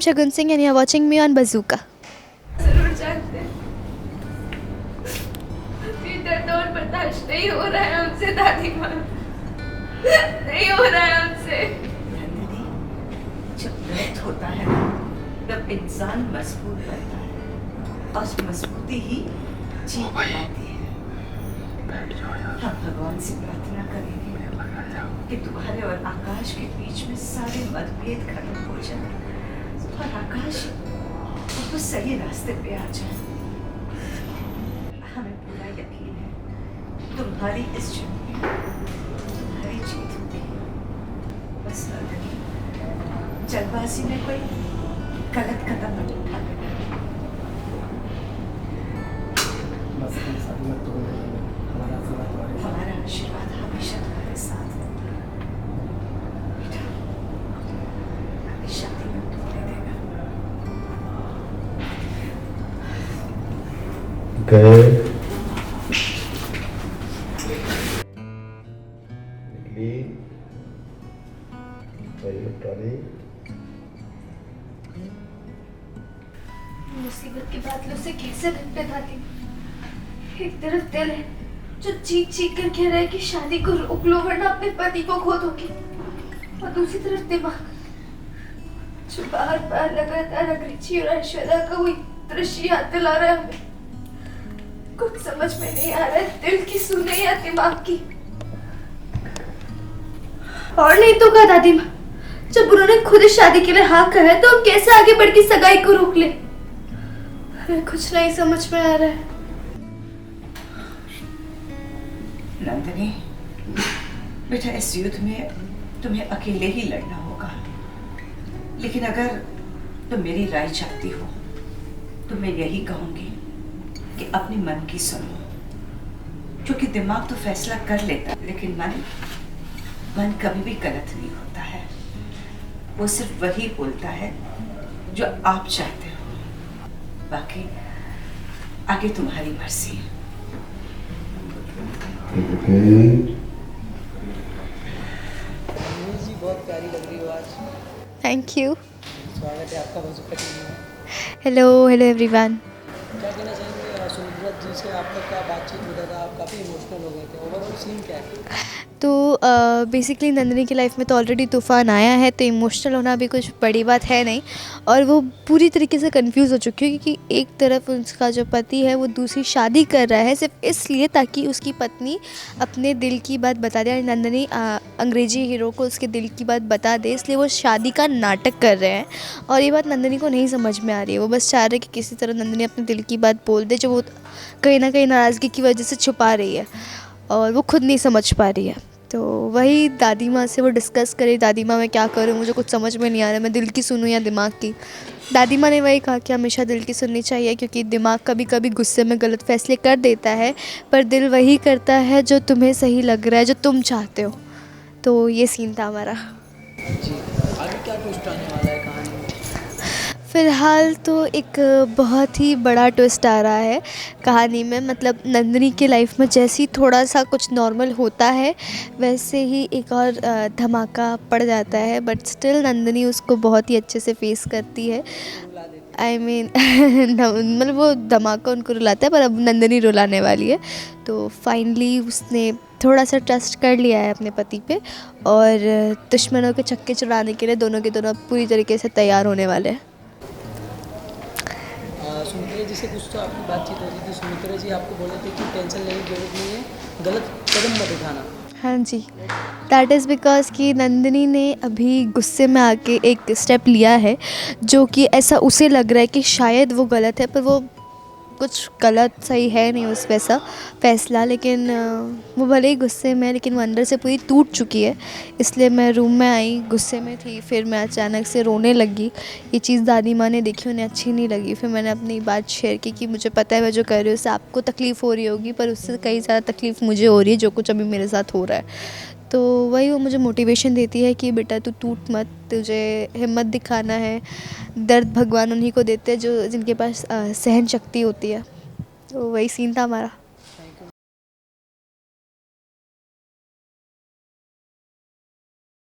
Shagun Singh and you are watching me on Bazooka. जरूर जानते हैं ये दर्द और बर्दाश्त नहीं हो रहा है हमसे दादी माँ, नहीं हो रहा है हमसे। नंदिनी, जब दर्द होता है ना तब इंसान मजबूत बनता है और मजबूती ही जीत बनाती है। हम भगवान से प्रार्थना करेंगे कि तुम्हारे और आकाश के बीच में सारे मतभेद खत्म हो जाए और आकाश वापस सही रास्ते पे आ जाए। हमें पूरा यकीन है तुम्हारी इस जंग में तुम्हारी जीत होगी। बस नंदिनी, जल्दबाजी में कोई गलत कदम मत उठा देना। हमारा आशीर्वाद हमेशा तुम्हारे साथ है बेटा। कभी शादी में तोड़ने देना। गए निकली टॉली। मुसीबत के बादलों से कैसे निपटे दादी। एक तरफ दिल है जो चीख चीख कर कह रहा है कि शादी को रोक लो वरना अपने पति को खो दोगी, और दूसरी तरफ दिमाग जो बार बार लगातार अग्रिची और ऐश्वर्या का वही दृश्य याद दिला रहा है हमें। कुछ समझ में नहीं आ रहा है, दिल की सुने या दिमाग की। और नहीं तो क्या दादी माँ, जब उन्होंने खुद इस शादी के लिए हाँ कहा है तो हम कैसे आगे बढ़ के सगाई को रोक ले। हमें कुछ नहीं समझ में आ रहा है। नंदिनी बेटा, इस युद्ध में तुम्हें अकेले ही लड़ना होगा, लेकिन अगर तुम मेरी राय चाहती हो तो मैं यही कहूंगी कि अपने मन की सुनो, क्योंकि दिमाग तो फैसला कर लेता है लेकिन मन कभी भी गलत नहीं होता है। वो सिर्फ वही बोलता है जो आप चाहते हो, बाकी आगे तुम्हारी मर्जी है। जी बहुत प्यारी लग रही हो आज। Thank you. स्वागत है आपका बज़ूका टीवी में। Hello everyone. क्या कहना चाहेंगे सुमित्रा जी से आपका क्या बातचीत होता था, आप काफ़ी इमोशनल हो गए थे, ओवरऑल सीन क्या है? तो बेसिकली नंदिनी की लाइफ में तो ऑलरेडी तूफ़ान आया है, तो इमोशनल होना भी कुछ बड़ी बात है नहीं। और वो पूरी तरीके से कंफ्यूज हो चुकी है क्योंकि एक तरफ उसका जो पति है वो दूसरी शादी कर रहा है सिर्फ इसलिए ताकि उसकी पत्नी अपने दिल की बात बता दे। नंदिनी अंग्रेजी हीरो को उसके दिल की बात बता दे, इसलिए वो शादी का नाटक कर रहे हैं। और ये बात नंदिनी को नहीं समझ में आ रही है। वो बस चाह रहे कि किसी तरह नंदिनी अपने दिल की बात बोल दे, जो वो कहीं ना कहीं नाराज़गी की वजह से छुपा रही है और वो खुद नहीं समझ पा रही है। तो वही दादी माँ से वो डिस्कस करे, दादी माँ मैं क्या करूँ, मुझे कुछ समझ में नहीं आ रहा, मैं दिल की सुनूँ या दिमाग की। दादी माँ ने वही कहा कि हमेशा दिल की सुननी चाहिए क्योंकि दिमाग कभी कभी गुस्से में गलत फैसले कर देता है, पर दिल वही करता है जो तुम्हें सही लग रहा है, जो तुम चाहते हो। तो ये सीन था हमारा। जी आगे क्या ट्विस्ट आने वाला है कहानी में? फ़िलहाल तो एक बहुत ही बड़ा ट्विस्ट आ रहा है कहानी में। मतलब नंदिनी के लाइफ में जैसे ही थोड़ा सा कुछ नॉर्मल होता है वैसे ही एक और धमाका पड़ जाता है, बट स्टिल नंदिनी उसको बहुत ही अच्छे से फेस करती है। आई मीन मतलब वो धमाका उनको रुलाता है पर अब नंदिनी रुलाने वाली है। तो फाइनली उसने थोड़ा सा ट्रस्ट कर लिया है अपने पति पे और दुश्मनों के छक्के छुड़ाने के लिए दोनों के दोनों पूरी तरीके से तैयार होने वाले हैं। सुमित्रा जी से कुछ तो आपकी बातचीत हो रही थी, सुमित्रा जी आपको बोले थे कि टेंशन लेने की जरूरत नहीं है, गलत कदम मत उठाना। हाँ जी, दैट इज़ बिकॉज़ कि नंदिनी ने अभी गुस्से में आके एक स्टेप लिया है जो कि ऐसा उसे लग रहा है कि शायद वो गलत है, पर वो कुछ गलत सही है नहीं उस वैसा फ़ैसला। लेकिन वो भले ही गुस्से में है लेकिन वो अंदर से पूरी टूट चुकी है। इसलिए मैं रूम में आई, गुस्से में थी, फिर मैं अचानक से रोने लगी। ये चीज़ दादी माँ ने देखी, उन्हें अच्छी नहीं लगी। फिर मैंने अपनी बात शेयर की कि मुझे पता है मैं जो कर रही हूँ उससे आपको तकलीफ़ हो रही होगी, पर उससे कई ज़्यादा तकलीफ़ मुझे हो रही है जो कुछ अभी मेरे साथ हो रहा है। तो वही वो मुझे मोटिवेशन देती है कि बेटा तू टूट मत, तुझे हिम्मत दिखाना है। दर्द भगवान उन्हीं को देते हैं जो जिनके पास सहन शक्ति होती है। तो वही सीन था हमारा।